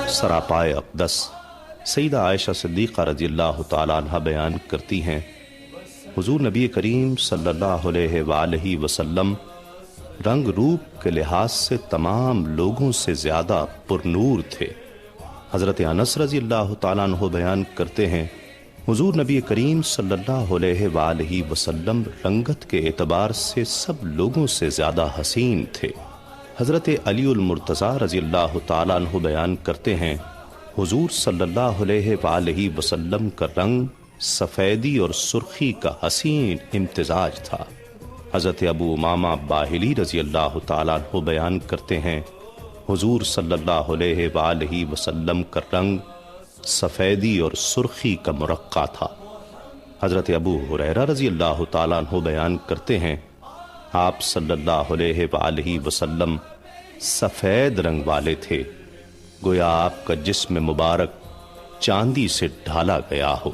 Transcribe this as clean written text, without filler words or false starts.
سراپائے اقدس سیدہ عائشہ صدیقہ رضی اللہ تعالیٰ عنہ بیان کرتی ہیں، حضور نبی کریم صلی اللہ علیہ وآلہ وسلم رنگ روپ کے لحاظ سے تمام لوگوں سے زیادہ پر نور تھے۔ حضرت انس رضی اللہ تعالیٰ عنہ بیان کرتے ہیں، حضور نبی کریم صلی اللہ علیہ وآلہ وسلم رنگت کے اعتبار سے سب لوگوں سے زیادہ حسین تھے۔ حضرت علی المرتضیٰ رضی اللہ تعالیٰ عنہ بیان کرتے ہیں، حضور صلی اللہ علیہ وآلہ وسلم کا رنگ سفیدی اور سرخی کا حسین امتزاج تھا۔ حضرت ابو امامہ باہلی رضی اللہ تعالیٰ عنہ بیان کرتے ہیں، حضور صلی اللہ علیہ وآلہ وسلم کا رنگ سفیدی اور سرخی کا مرقع تھا۔ حضرت ابو ہریرہ رضی اللہ تعالیٰ عنہ بیان کرتے ہیں، آپ صلی اللہ علیہ وآلہ وسلم سفید رنگ والے تھے، گویا آپ کا جسم مبارک چاندی سے ڈھالا گیا ہو۔